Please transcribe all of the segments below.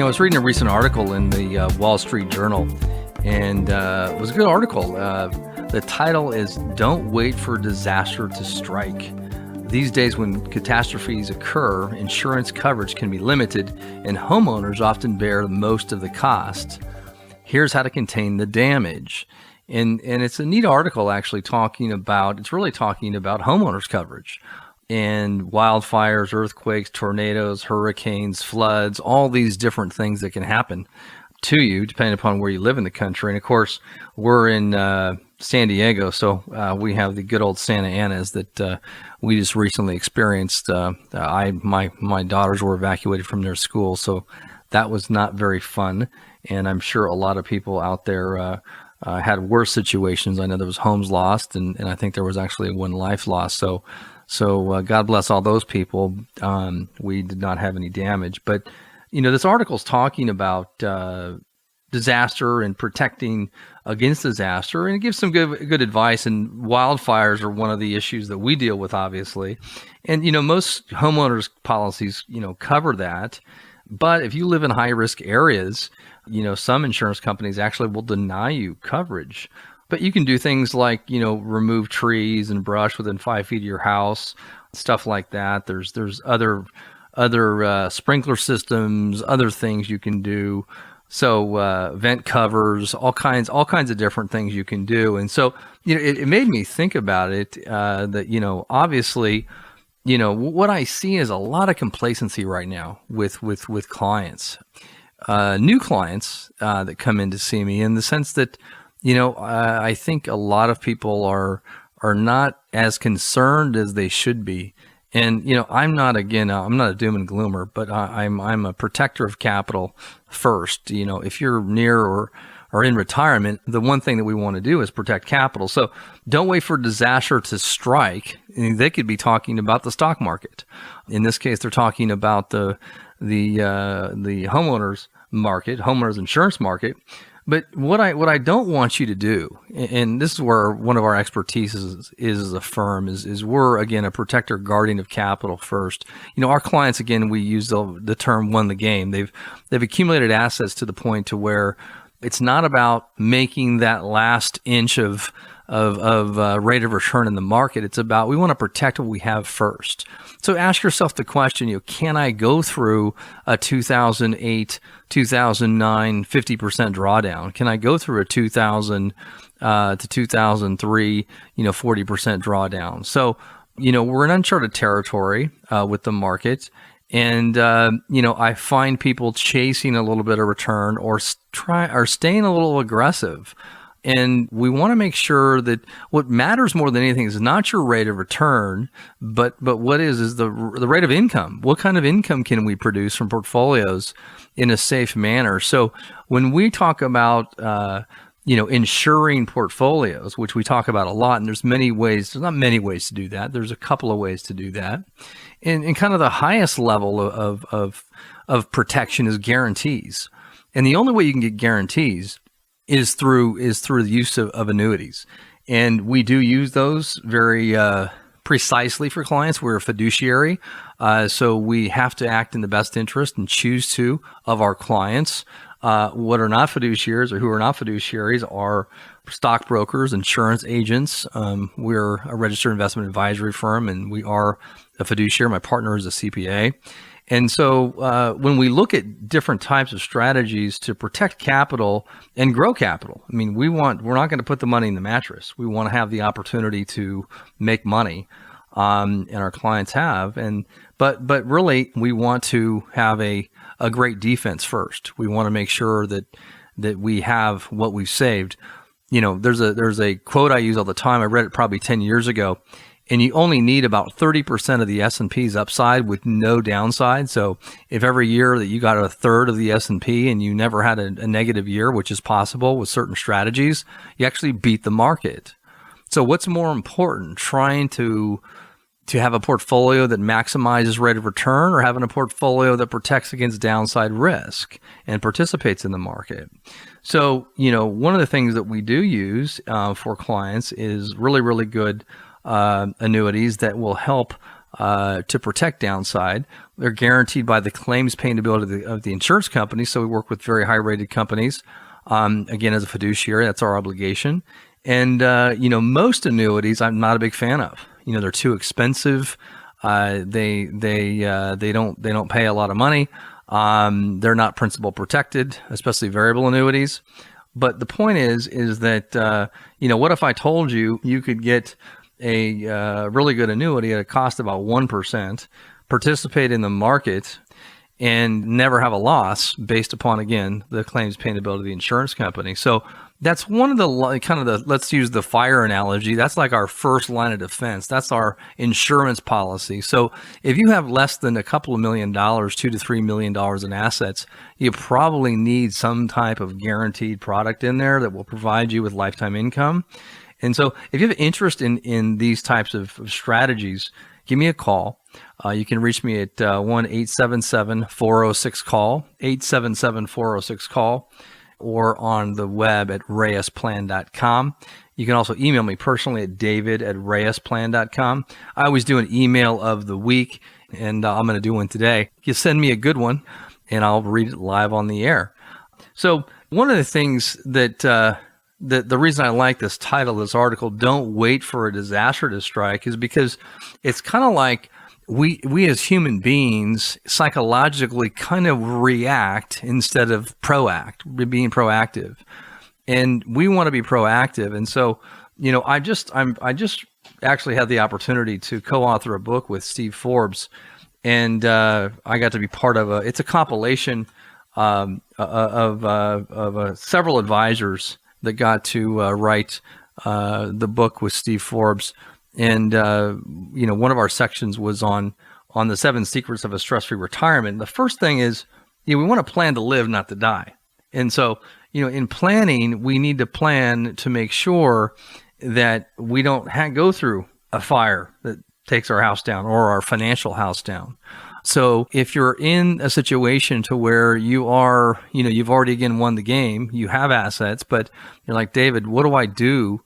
I was reading a recent article in the Wall Street Journal, and it was a good article. The title is "Don't Wait for Disaster to Strike." These days, when catastrophes occur, insurance coverage can be limited, and homeowners often bear most of the cost. Here's how to contain the damage. And it's a neat article actually talking about homeowners coverage and wildfires, earthquakes, tornadoes, hurricanes, floods, all these different things that can happen to you depending upon where you live in the country. And of course, we're in San Diego, so we have the good old Santa Anas that we just recently experienced. My daughters were evacuated from their school, so that was not very fun. And I'm sure a lot of people out there had worse situations. I know there was homes lost, and I think there was actually one life lost. So God bless all those people. We did not have any damage. But, this article is talking about disaster and protecting against disaster, and it gives some good advice. And wildfires are one of the issues that we deal with, obviously. And, most homeowners policies, cover that. But if you live in high-risk areas, some insurance companies actually will deny you coverage. But you can do things like, remove trees and brush within 5 feet of your house, stuff like that. There's other sprinkler systems, other things you can do. So vent covers, all kinds of different things you can do. And so, it made me think about it, that, obviously, what I see is a lot of complacency right now with clients, new clients that come in to see me, in the sense that, I think a lot of people are not as concerned as they should be. And, I'm not a doom and gloomer, but I'm a protector of capital first. If you're near or in retirement, the one thing that we want to do is protect capital. So don't wait for disaster to strike. They could be talking about the stock market. In this case, they're talking about the homeowners market, homeowners insurance market. But what I don't want you to do, and this is where one of our expertise is as a firm, is we're, again, a protector, guardian of capital first. Our clients, again, we use the term won the game. They've accumulated assets to the point to where it's not about making that last inch of rate of return in the market. It's about, we want to protect what we have first. So ask yourself the question, can I go through a 2008, 2009 50% drawdown? Can I go through a 2000 to 2003, 40% drawdown? So, we're in uncharted territory with the market. And, I find people chasing a little bit of return or staying a little aggressive. And we want to make sure that what matters more than anything is not your rate of return, but what is the rate of income. What kind of income can we produce from portfolios in a safe manner? So when we talk about, insuring portfolios, which we talk about a lot, and there's many ways, there's not many ways to do that. There's a couple of ways to do that. And kind of the highest level of protection is guarantees. And the only way you can get guarantees is through the use of annuities. And we do use those very precisely for clients. We're a fiduciary, so we have to act in the best interest and choose to of our clients. What are not fiduciaries, or who are not fiduciaries, are stockbrokers, insurance agents. We're a registered investment advisory firm, and we are a fiduciary. My partner is a CPA. And so when we look at different types of strategies to protect capital and grow capital, we're not going to put the money in the mattress. We want to have the opportunity to make money, and our clients have. But really, we want to have a great defense first. We want to make sure that we have what we've saved. There's a quote I use all the time. I read it probably 10 years ago. And you only need about 30% of the S&P's upside with no downside. So if every year that you got a third of the S&P and you never had a negative year, which is possible with certain strategies, you actually beat the market. So what's more important, trying to have a portfolio that maximizes rate of return, or having a portfolio that protects against downside risk and participates in the market? So, one of the things that we do use for clients is really, really good annuities that will help to protect downside. They're guaranteed by the claims paying ability of the insurance company. So we work with very high rated companies. Again, as a fiduciary, that's our obligation. And, most annuities I'm not a big fan of. They're too expensive. They don't pay a lot of money. They're not principal protected, especially variable annuities. But the point is that, what if I told you could get a really good annuity at a cost of about 1%, participate in the market, and never have a loss based upon, again, the claims paying ability of the insurance company. So that's one of the let's use the fire analogy. That's like our first line of defense. That's our insurance policy. So if you have less than a couple of $1 million, $2 to $3 million in assets, you probably need some type of guaranteed product in there that will provide you with lifetime income. And so if you have interest in these types of strategies, give me a call. You can reach me at 1-877-406-CALL, 877-406-CALL, or on the web at reyesplan.com. You can also email me personally at david@reyesplan.com. I always do an email of the week, and I'm going to do one today. You send me a good one, and I'll read it live on the air. So one of the things that the reason I like this title of this article, Don't Wait for a Disaster to Strike, is because it's kind of like we as human beings psychologically kind of react instead of being proactive. And we want to be proactive. And so, I just actually had the opportunity to co-author a book with Steve Forbes, and I got to be part of it's a compilation of several advisors that got to write the book with Steve Forbes. And, one of our sections was on the 7 secrets of a stress-free retirement. The first thing is, we want to plan to live, not to die. And so, in planning, we need to plan to make sure that we don't go through a fire that takes our house down or our financial house down. So if you're in a situation to where you are, you've already again won the game, you have assets, but you're like, David, what do I do,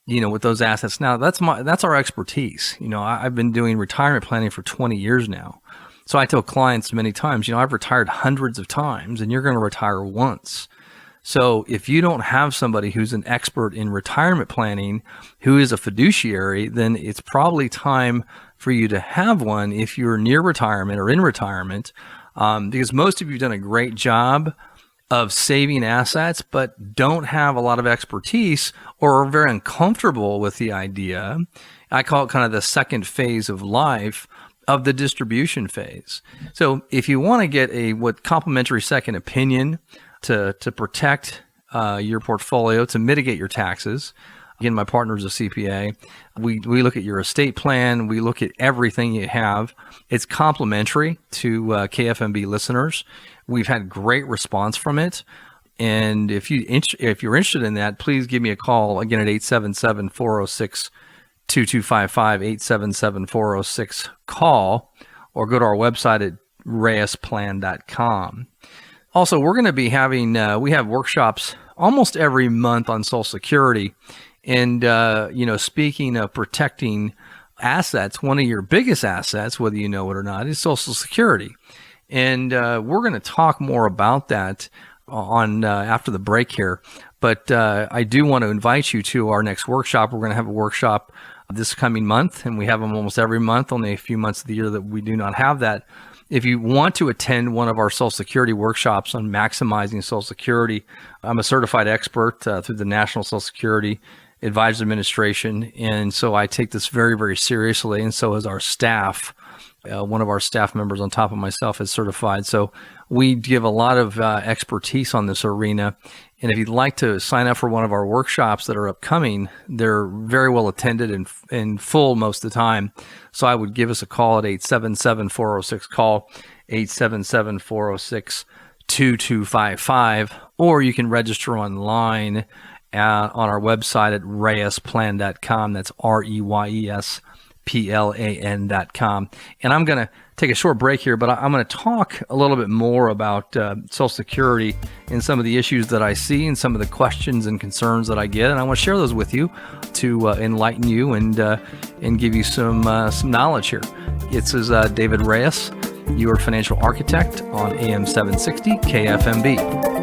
with those assets? Now that's our expertise. I've been doing retirement planning for 20 years now. So I tell clients many times, I've retired hundreds of times, and you're going to retire once. So if you don't have somebody who's an expert in retirement planning, who is a fiduciary, then it's probably time for you to have one if you're near retirement or in retirement, because most of you have done a great job of saving assets, but don't have a lot of expertise or are very uncomfortable with the idea. I call it kind of the second phase of life of the distribution phase. So if you want to get a complimentary second opinion to protect your portfolio, to mitigate your taxes, again, my partner is a CPA. We look at your estate plan. We look at everything you have. It's complimentary to KFMB listeners. We've had great response from it. And if you're interested in that, please give me a call, again, at 877-406-2255, 877-406-CALL, or go to our website at reyesplan.com. Also, we're going to be having, we have workshops almost every month on Social Security. And, speaking of protecting assets, one of your biggest assets, whether you know it or not, is Social Security. And we're going to talk more about that on after the break here. But I do want to invite you to our next workshop. We're going to have a workshop this coming month, and we have them almost every month, only a few months of the year that we do not have that. If you want to attend one of our Social Security workshops on maximizing Social Security, I'm a certified expert through the National Social Security Advisors Administration, and so I take this very, very seriously, and so is our staff. One of our staff members on top of myself is certified. So we give a lot of expertise on this arena. And if you'd like to sign up for one of our workshops that are upcoming, they're very well attended and full most of the time. So I would give us a call at 877-406-CALL, 877-406-2255, or you can register online on our website at reyesplan.com. That's REYES plan.com. And I'm going to take a short break here, but I'm going to talk a little bit more about Social Security and some of the issues that I see and some of the questions and concerns that I get. And I want to share those with you to enlighten you and give you some knowledge here. This is David Reyes, your financial architect on AM 760 KFMB.